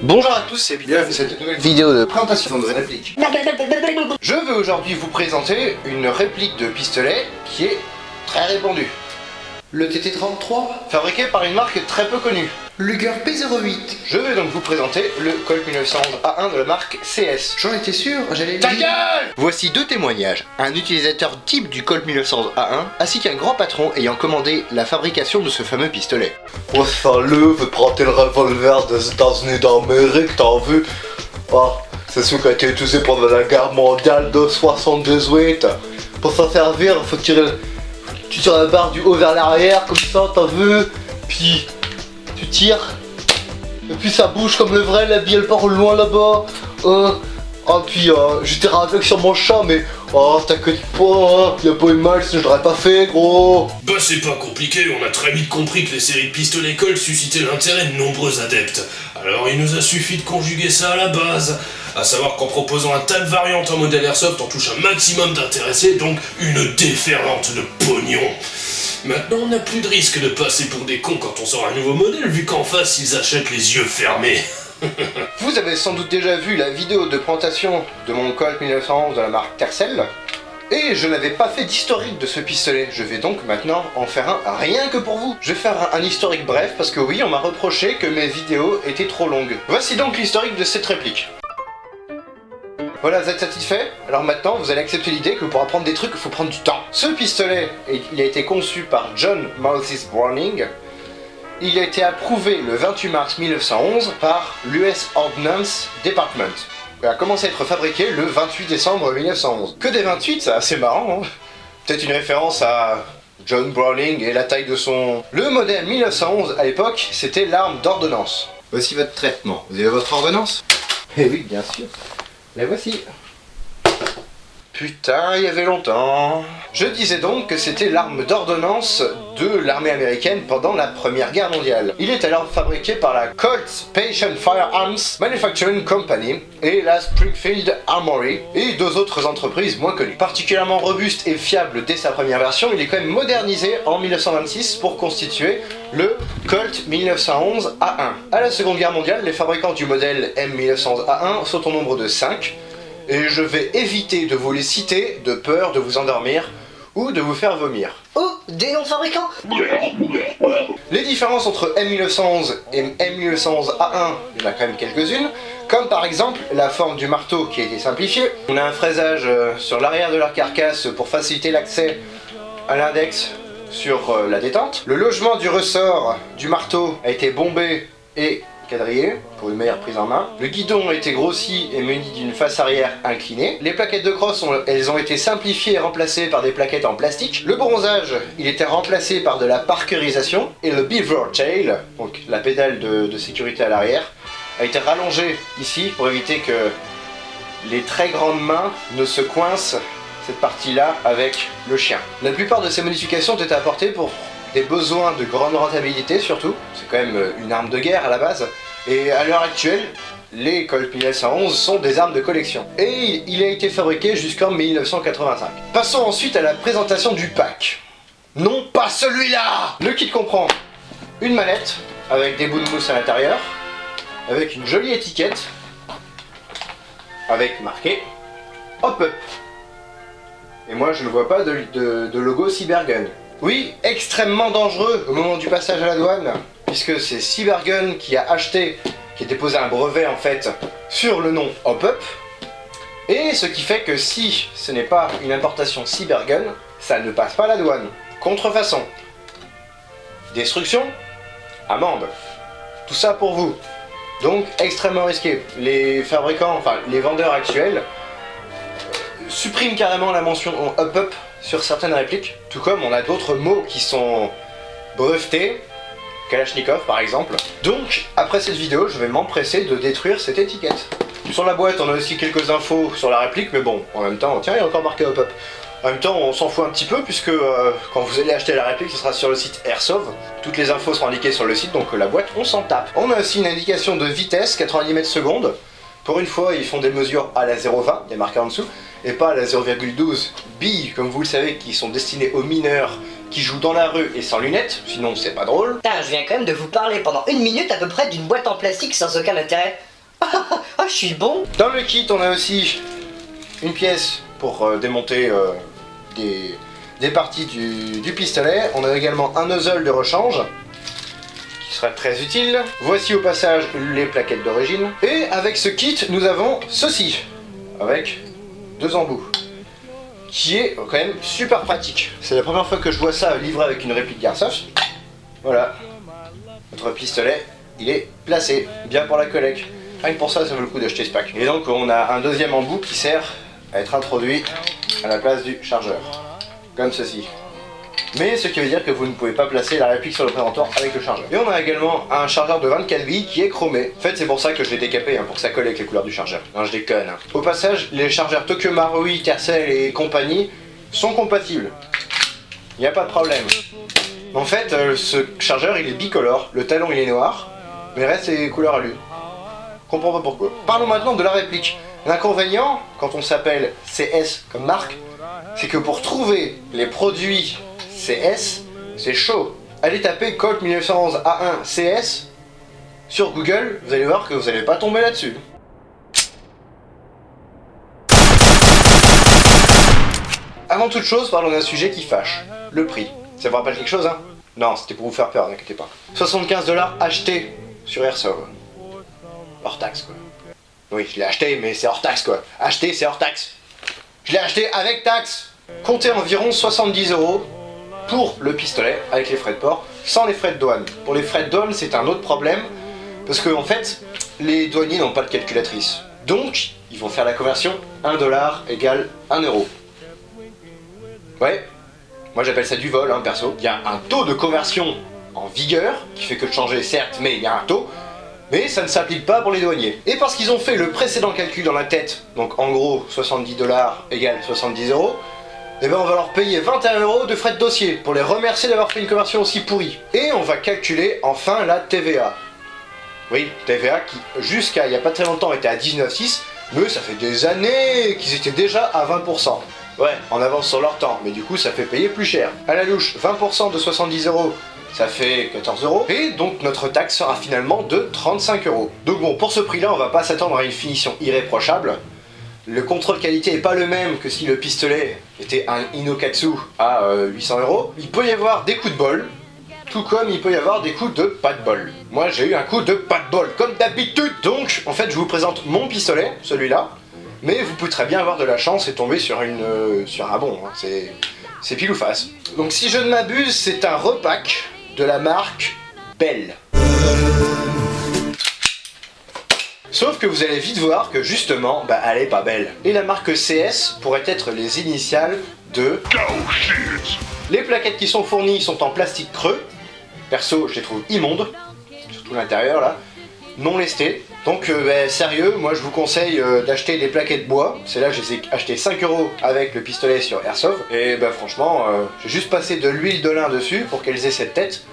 Bonjour à tous et bienvenue dans cette nouvelle vidéo de présentation de réplique. Je veux aujourd'hui vous présenter une réplique de pistolet qui est très répandue. Le TT33, Fabriqué par une marque très peu connue. Luger P08. Je vais donc vous présenter le Colt 1911 A1 de la marque CS. J'en étais sûr, j'allais Ta le dire. gueule! Voici deux témoignages. Un utilisateur type du Colt 1911 A1 ainsi qu'un grand patron ayant commandé la fabrication de ce fameux pistolet. Oh salut, vous prenez le revolver des États-Unis d'Amérique, t'as vu? Ah, c'est celui qui a été utilisé pendant la guerre mondiale de 78. Pour s'en servir, faut tirer, tu tires la barre du haut vers l'arrière, comme ça, t'as vu? Puis, tu tires. Et puis ça bouge comme le vrai, la bille elle part loin là-bas. Puis je tire avec sur mon chat, mais t'inquiète pas, y'a pas eu mal, sinon je l'aurais pas fait, gros. Bah c'est pas compliqué, on a très vite compris que les séries de pistolets Colt suscitaient l'intérêt de nombreux adeptes. Alors il nous a suffi de conjuguer ça à la base, à savoir qu'en proposant un tas de variantes en modèle Airsoft, on touche un maximum d'intéressés, donc une déferlante de pognon. Maintenant on n'a plus de risque de passer pour des cons quand on sort un nouveau modèle, vu qu'en face ils achètent les yeux fermés. Vous avez sans doute déjà vu la vidéo de présentation de mon Colt 1911 de la marque Tercel. Et je n'avais pas fait d'historique de ce pistolet. Je vais donc maintenant en faire un rien que pour vous. Je vais faire un historique bref parce que oui, on m'a reproché que mes vidéos étaient trop longues. Voici donc l'historique de cette réplique. Voilà, vous êtes satisfait? Alors maintenant, vous allez accepter l'idée que pour apprendre des trucs, il faut prendre du temps. Ce pistolet, il a été conçu par John Moses Browning. Il a été approuvé le 28 mars 1911 par l'US Ordnance Department. Il a commencé à être fabriqué le 28 décembre 1911. Que des 28, c'est assez marrant, hein. Peut-être une référence à John Browning et la taille de son... Le modèle 1911 à l'époque, c'était l'arme d'ordonnance. Voici votre traitement. Vous avez votre ordonnance? Eh oui, bien sûr. La voici. Putain, il y avait longtemps. Je disais donc que c'était l'arme d'ordonnance de l'armée américaine pendant la Première Guerre mondiale. Il est alors fabriqué par la Colt Patient Firearms Manufacturing Company et la Springfield Armory et deux autres entreprises moins connues. Particulièrement robuste et fiable dès sa première version, il est quand même modernisé en 1926 pour constituer le Colt 1911 A1. À la Seconde Guerre mondiale, les fabricants du modèle M1911 A1 sont au nombre de 5. Et je vais éviter de vous les citer de peur de vous endormir ou de vous faire vomir. Oh, des noms de fabricants. Les différences entre M1911 et M1911 A1, il y en a quand même quelques-unes, comme par exemple la forme du marteau qui a été simplifiée. On a un fraisage sur l'arrière de la carcasse pour faciliter l'accès à l'index sur la détente. Le logement du ressort du marteau a été bombé et quadrillé pour une meilleure prise en main. Le guidon a été grossi et muni d'une face arrière inclinée. Les plaquettes de crosse elles ont été simplifiées et remplacées par des plaquettes en plastique. Le bronzage, il était remplacé par de la parkerisation. Et le beaver tail, donc la pédale de sécurité à l'arrière, a été rallongé ici pour éviter que les très grandes mains ne se coincent cette partie-là avec le chien. La plupart de ces modifications ont été apportées pour des besoins de grande rentabilité surtout, c'est quand même une arme de guerre à la base, et à l'heure actuelle, les Colt 1911 sont des armes de collection. Et il a été fabriqué jusqu'en 1985. Passons ensuite à la présentation du pack. Non pas celui-là! Le kit comprend une manette, avec des bouts de mousse à l'intérieur, avec une jolie étiquette, avec marqué Hop Up. Et moi je ne vois pas de logo Cybergun. Oui, extrêmement dangereux au moment du passage à la douane, puisque c'est Cybergun qui a déposé un brevet en fait sur le nom Hop Up, et ce qui fait que si ce n'est pas une importation Cybergun, ça ne passe pas à la douane. Contrefaçon, destruction, amende, tout ça pour vous. Donc extrêmement risqué. Les fabricants, enfin les vendeurs actuels, suppriment carrément la mention Hop Up sur certaines répliques, tout comme on a d'autres mots qui sont brevetés, Kalachnikov par exemple. Donc, après cette vidéo, je vais m'empresser de détruire cette étiquette. Sur la boîte, on a aussi quelques infos sur la réplique, mais bon, en même temps, tiens, il y a encore marqué Hop Up. En même temps, on s'en fout un petit peu, puisque quand vous allez acheter la réplique, ce sera sur le site Airsoft. Toutes les infos seront indiquées sur le site, donc la boîte, on s'en tape. On a aussi une indication de vitesse, 90 mètres secondes. Pour une fois, ils font des mesures à la 0,20, il y a marqué en dessous, et pas à la 0,12 billes, comme vous le savez, qui sont destinées aux mineurs qui jouent dans la rue et sans lunettes, sinon c'est pas drôle. Putain, je viens quand même de vous parler pendant 1 minute à peu près d'une boîte en plastique sans aucun intérêt. je suis bon. Dans le kit, on a aussi une pièce pour démonter des parties du pistolet. On a également un nozzle de rechange qui sera très utile. Voici au passage les plaquettes d'origine. Et avec ce kit, nous avons ceci, avec 2 embouts, qui est quand même super pratique. C'est la première fois que je vois ça livré avec une réplique Airsoft. Voilà, notre pistolet, il est placé, bien pour la collecte. Rien que pour ça, ça vaut le coup d'acheter ce pack. Et donc on a un deuxième embout qui sert à être introduit à la place du chargeur, comme ceci. Mais ce qui veut dire que vous ne pouvez pas placer la réplique sur le présentoir avec le chargeur. Et on a également un chargeur de 24 billes qui est chromé. En fait, c'est pour ça que je l'ai décapé, pour que ça colle avec les couleurs du chargeur. Non, je déconne. Au passage, les chargeurs Tokyo Marui, Tercel et compagnie sont compatibles. Il n'y a pas de problème. En fait, ce chargeur, il est bicolore. Le talon, il est noir, mais le reste, c'est couleur alu. Comprends pas pourquoi. Parlons maintenant de la réplique. L'inconvénient, quand on s'appelle CS comme marque, c'est que pour trouver les produits CS, c'est chaud. Allez taper Colt 1911 A1 CS sur Google, vous allez voir que vous n'allez pas tomber là-dessus. Avant toute chose, parlons d'un sujet qui fâche. Le prix. Ça vous rappelle quelque chose, hein? Non, c'était pour vous faire peur, n'inquiétez pas. 75$ acheté sur Airsoft. Hors taxe, quoi. Oui, je l'ai acheté, mais c'est hors taxe, quoi. Acheté, c'est hors taxe. Je l'ai acheté avec taxe. Comptez environ 70€ pour le pistolet, avec les frais de port, sans les frais de douane. Pour les frais de douane, c'est un autre problème, parce que, en fait, les douaniers n'ont pas de calculatrice. Donc, ils vont faire la conversion, 1$ égale 1€. Ouais, moi j'appelle ça du vol, perso. Il y a un taux de conversion en vigueur, qui fait que de changer, certes, mais il y a un taux, mais ça ne s'applique pas pour les douaniers. Et parce qu'ils ont fait le précédent calcul dans la tête, donc en gros 70$ égale 70€, et ben on va leur payer 21€ de frais de dossier, pour les remercier d'avoir fait une conversion aussi pourrie. Et on va calculer enfin la TVA. Oui, TVA qui, jusqu'à il n'y a pas très longtemps, était à 19,6, mais ça fait des années qu'ils étaient déjà à 20%. Ouais, en avance sur leur temps, mais du coup ça fait payer plus cher. À la louche, 20% de 70€, ça fait 14€, et donc notre taxe sera finalement de 35€. Donc bon, pour ce prix-là, on va pas s'attendre à une finition irréprochable. Le contrôle qualité est pas le même que si le pistolet était un Inokatsu à 800€. Il peut y avoir des coups de bol, tout comme il peut y avoir des coups de pas de bol. Moi j'ai eu un coup de pas de bol, comme d'habitude. Donc en fait je vous présente mon pistolet, celui-là, mais vous pouvez très bien avoir de la chance et tomber sur un bon, c'est pile ou face. Donc si je ne m'abuse, c'est un repack de la marque Bell. Sauf que vous allez vite voir que justement, elle est pas belle. Et la marque CS pourrait être les initiales de... Les plaquettes qui sont fournies sont en plastique creux. Perso, je les trouve immondes, surtout l'intérieur là, non lestés. Donc sérieux, moi je vous conseille d'acheter des plaquettes bois. C'est là que je les ai achetées 5€ avec le pistolet sur Airsoft. Et franchement, j'ai juste passé de l'huile de lin dessus pour qu'elles aient cette tête.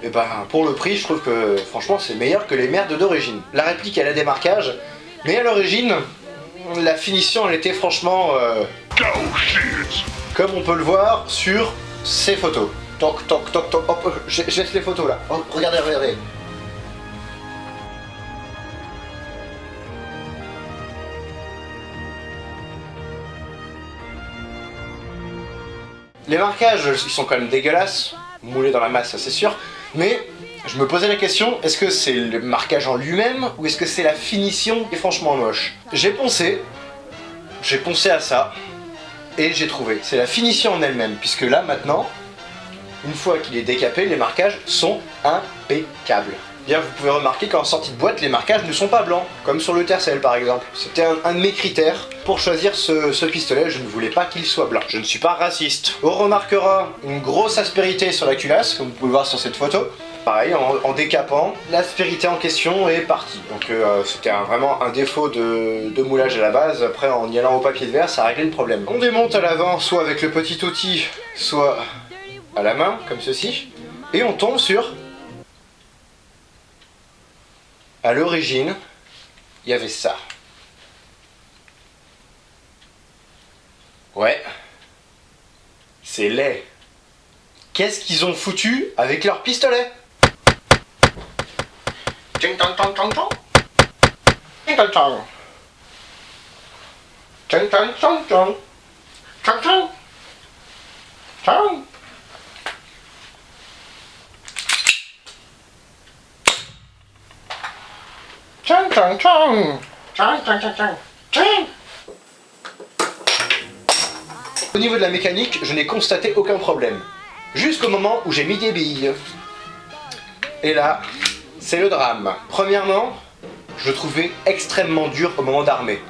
Et pour le prix, je trouve que franchement c'est meilleur que les merdes d'origine. La réplique elle a des marquages, mais à l'origine, la finition elle était franchement... comme on peut le voir sur ces photos. Toc toc toc toc, hop, je laisse les photos là. Oh, regardez, regardez. Les marquages, ils sont quand même dégueulasses, moulés dans la masse, ça c'est sûr, mais je me posais la question, est-ce que c'est le marquage en lui-même, ou est-ce que c'est la finition qui est franchement moche? J'ai poncé à ça, et j'ai trouvé, c'est la finition en elle-même, puisque là maintenant, une fois qu'il est décapé, les marquages sont impeccables. Bien, vous pouvez remarquer qu'en sortie de boîte, les marquages ne sont pas blancs, comme sur le Tercel par exemple. C'était un de mes critères pour choisir ce pistolet, je ne voulais pas qu'il soit blanc. Je ne suis pas raciste. On remarquera une grosse aspérité sur la culasse, comme vous pouvez le voir sur cette photo. Pareil, en décapant, l'aspérité en question est partie. Donc c'était vraiment un défaut de moulage à la base. Après, en y allant au papier de verre, ça a réglé le problème. On démonte à l'avant, soit avec le petit outil, soit à la main, comme ceci. Et on tombe sur... À l'origine, il y avait ça. Ouais. C'est laid. Qu'est-ce qu'ils ont foutu avec leur pistolet? Chang chang. Chang chang chang chang. Chang chang. Chang. Chang chang chang. Chang chang chang chang. Chang. Au niveau de la mécanique, je n'ai constaté aucun problème. Jusqu'au moment où j'ai mis des billes. Et là, c'est le drame. Premièrement, je le trouvais extrêmement dur au moment d'armer.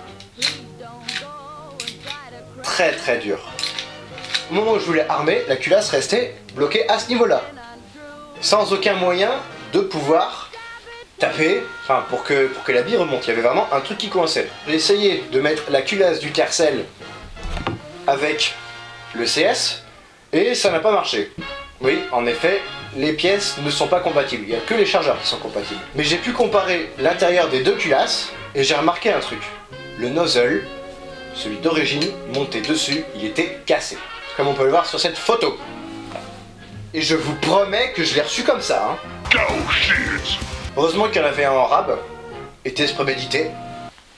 Très très dur. Au moment où je voulais armer, la culasse restait bloquée à ce niveau-là. Sans aucun moyen de pouvoir taper, enfin pour que la bille remonte. Il y avait vraiment un truc qui coinçait. J'ai essayé de mettre la culasse du Tercel avec le CS et ça n'a pas marché. Oui, en effet, les pièces ne sont pas compatibles. Il n'y a que les chargeurs qui sont compatibles. Mais j'ai pu comparer l'intérieur des deux culasses et j'ai remarqué un truc. Le nozzle, celui d'origine, monté dessus, il était cassé. Comme on peut le voir sur cette photo. Et je vous promets que je l'ai reçu comme ça. Hein. Heureusement qu'il y en avait un en rab. Était-ce prémédité?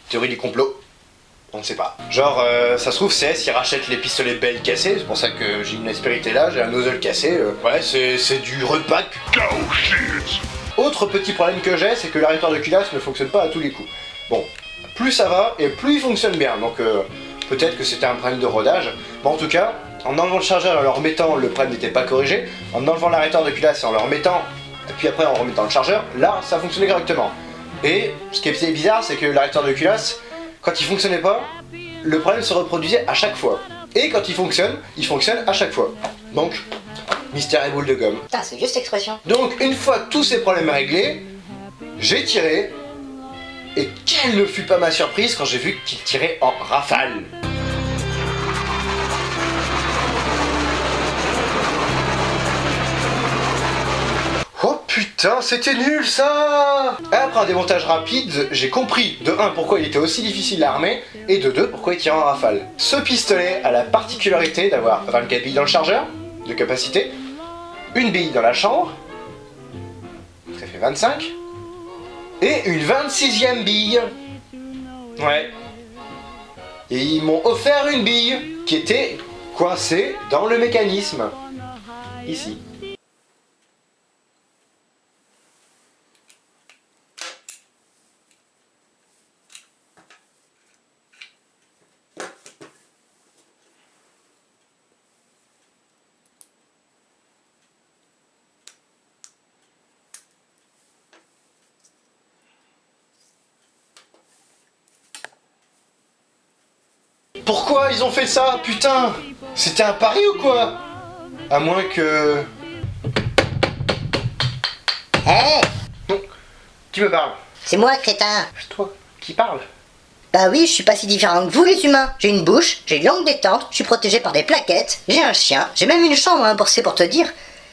Théorie du complot? On ne sait pas. Genre, ça se trouve, CS, il rachète les pistolets Bell cassés, c'est pour ça que j'ai une aspérité là, j'ai un nozzle cassé. Ouais, c'est du repack. Autre petit problème que j'ai, c'est que l'arrêteur de culasse ne fonctionne pas à tous les coups. Bon, plus ça va, et plus il fonctionne bien, donc peut-être que c'était un problème de rodage. Mais en tout cas, en enlevant le chargeur et en le remettant, le problème n'était pas corrigé. En enlevant l'arrêteur de culasse et en le remettant, et puis après en remettant le chargeur, là, ça fonctionnait correctement. Et ce qui est bizarre, c'est que l'arrêteur de culasse, quand il fonctionnait pas, le problème se reproduisait à chaque fois. Et quand il fonctionne à chaque fois. Donc, mystère et boule de gomme. Putain, c'est juste expression. Donc, une fois tous ces problèmes réglés, j'ai tiré. Et quelle ne fut pas ma surprise quand j'ai vu qu'il tirait en rafale. Oh putain, c'était nul ça! Après un démontage rapide, j'ai compris de 1 pourquoi il était aussi difficile à armer et de 2 pourquoi il tirait en rafale. Ce pistolet a la particularité d'avoir 24 billes dans le chargeur de capacité, une bille dans la chambre, ça fait 25, et une 26e bille. Ouais. Et ils m'ont offert une bille qui était coincée dans le mécanisme. Ici. Pourquoi ils ont fait ça, putain? C'était un pari ou quoi? À moins que... Hé, Non. Qui me parle? c'est moi, crétin. C'est toi qui parle. Bah oui, je suis pas si différent que vous les humains. J'ai une bouche, j'ai une langue détente, je suis protégé par des plaquettes, j'ai un chien, j'ai même une chambre hein, pour te dire.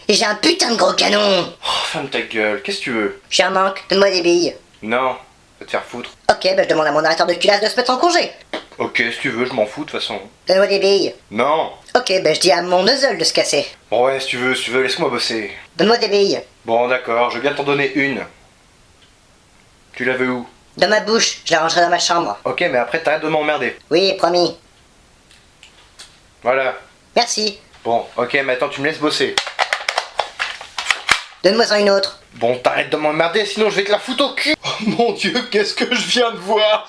Et j'ai un putain de gros canon. Oh, ferme ta gueule, qu'est-ce que tu veux? J'ai un manque, donne-moi des billes. Non, va te faire foutre. Ok, bah je demande à mon arrêteur de culasse de se mettre en congé. Ok, si tu veux, je m'en fous de toute façon. Donne-moi des billes. Non. Ok, bah je dis à mon nozzle de se casser. Bon ouais, si tu veux, laisse-moi bosser. Donne-moi des billes. Bon d'accord, je vais bien t'en donner une. Tu la veux où? Dans ma bouche, je la rangerai dans ma chambre. Ok, mais après t'arrêtes de m'emmerder. Oui, promis. Voilà. Merci. Bon, ok, maintenant tu me laisses bosser. Donne-moi-en une autre. Bon, t'arrêtes de m'emmerder, sinon je vais te la foutre au cul. Oh mon dieu, qu'est-ce que je viens de voir.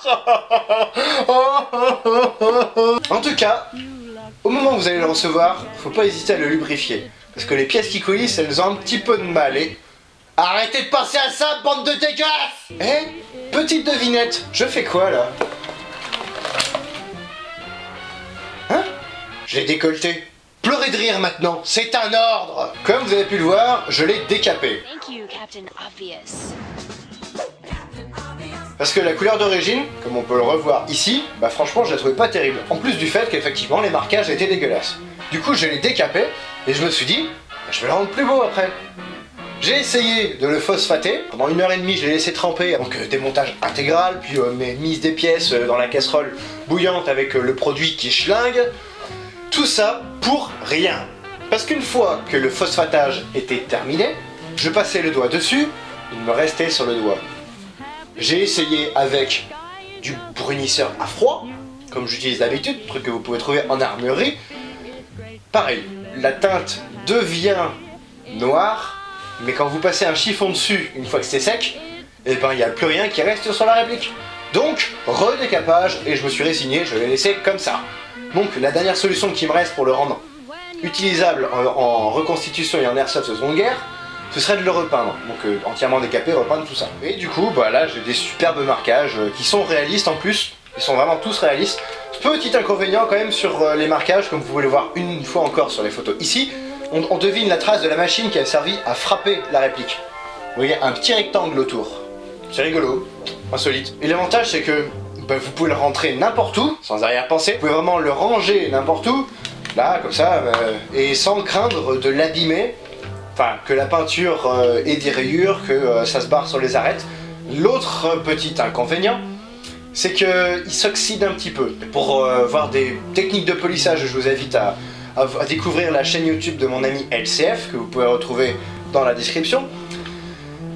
En tout cas, au moment où vous allez le recevoir, faut pas hésiter à le lubrifier. Parce que les pièces qui coulissent, elles ont un petit peu de mal. Et... arrêtez de penser à ça, bande de dégueulasses. Eh, petite devinette, je fais quoi là? Hein? Je l'ai décolleté. Pleurez de rire maintenant, c'est un ordre. Comme vous avez pu le voir, je l'ai décapé. Thank you, Captain Obvious. Parce que la couleur d'origine, comme on peut le revoir ici, bah franchement je la trouvais pas terrible. En plus du fait qu'effectivement les marquages étaient dégueulasses. Du coup je l'ai décapé et je me suis dit, bah, je vais le rendre plus beau après. J'ai essayé de le phosphater, pendant 1h30 je l'ai laissé tremper, donc démontage intégral, puis mise des pièces dans la casserole bouillante avec le produit qui schlingue. Tout ça pour rien. Parce qu'une fois que le phosphatage était terminé, je passais le doigt dessus, il me restait sur le doigt. J'ai essayé avec du brunisseur à froid, comme j'utilise d'habitude, truc que vous pouvez trouver en armurerie. Pareil, la teinte devient noire, mais quand vous passez un chiffon dessus, une fois que c'est sec, et ben il n'y a plus rien qui reste sur la réplique. Donc, redécapage, et je me suis résigné, je l'ai laissé comme ça. Donc la dernière solution qui me reste pour le rendre utilisable en reconstitution et en airsoft de seconde guerre, ce serait de le repeindre. Donc entièrement décapé, repeindre tout ça. Et du coup, bah là j'ai des superbes marquages qui sont réalistes en plus. Ils sont vraiment tous réalistes. Petit inconvénient quand même sur les marquages, comme vous pouvez le voir une fois encore sur les photos ici, on devine la trace de la machine qui a servi à frapper la réplique. Vous voyez un petit rectangle autour. C'est rigolo, insolite. Et l'avantage c'est que bah, vous pouvez le rentrer n'importe où, sans arrière-pensée. Vous pouvez vraiment le ranger n'importe où, là, comme ça, et sans craindre de l'abîmer. Enfin, que la peinture ait des rayures, que ça se barre sur les arêtes. L'autre petit inconvénient, c'est qu'il s'oxyde un petit peu. Pour voir des techniques de polissage, je vous invite à découvrir la chaîne YouTube de mon ami LCF, que vous pouvez retrouver dans la description.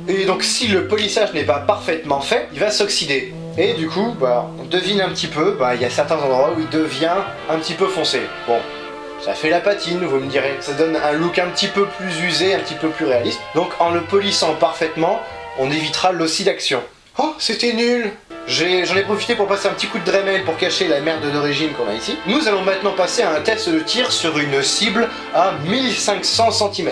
Et donc si le polissage n'est pas parfaitement fait, il va s'oxyder. Et du coup, bah, on devine un petit peu, bah, il y a certains endroits où il devient un petit peu foncé. Bon, ça fait la patine, vous me direz. Ça donne un look un petit peu plus usé, un petit peu plus réaliste. Donc en le polissant parfaitement, on évitera l'oxydation. Oh, c'était nul! J'en ai profité pour passer un petit coup de Dremel pour cacher la merde d'origine qu'on a ici. Nous allons maintenant passer à un test de tir sur une cible à 1500 cm.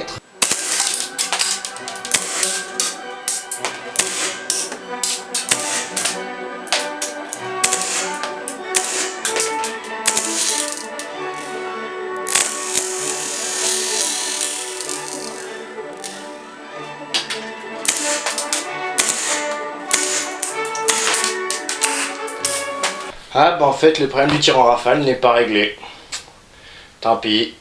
Ah bah en fait le problème du tir en rafale n'est pas réglé. Tant pis.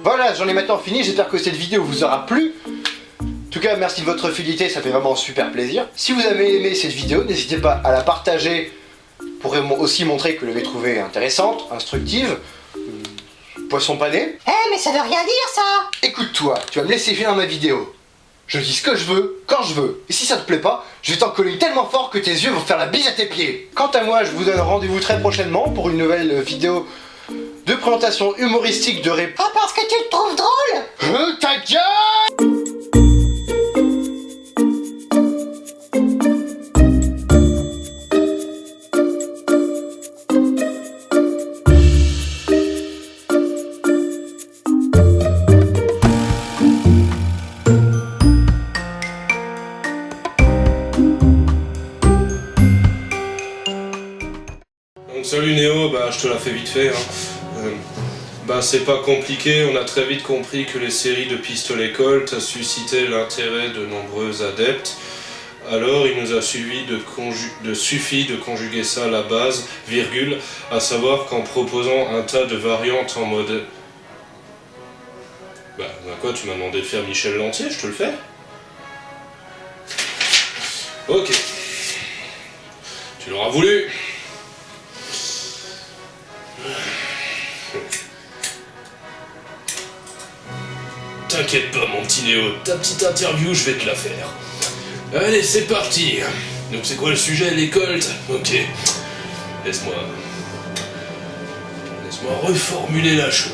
Voilà, j'en ai maintenant fini, j'espère que cette vidéo vous aura plu. En tout cas, merci de votre fidélité, ça fait vraiment super plaisir. Si vous avez aimé cette vidéo, n'hésitez pas à la partager pour aussi montrer que vous l'avez trouvée intéressante, instructive. Poisson pané. Eh, mais ça veut rien dire ça! Écoute-toi, tu vas me laisser finir ma vidéo. Je dis ce que je veux, quand je veux. Et si ça te plaît pas, je vais t'en coller tellement fort que tes yeux vont faire la bise à tes pieds. Quant à moi, je vous donne rendez-vous très prochainement pour une nouvelle vidéo de présentation humoristique de Ah, parce que tu le trouves drôle? Ta gueule! Donc salut Néo, bah je te la fais vite fait. Bah c'est pas compliqué, on a très vite compris que les séries de pistolets Colt suscitaient l'intérêt de nombreux adeptes. Alors il nous a suffi de conjuguer ça à la base, virgule, à savoir qu'en proposant un tas de variantes en mode... Bah quoi, tu m'as demandé de faire Michel Lantier, je te le fais. Ok. Tu l'auras voulu. T'inquiète pas mon petit Néo, ta petite interview je vais te la faire. Allez c'est parti. Donc c'est quoi le sujet, les Colts? Ok. Laisse-moi reformuler la chose.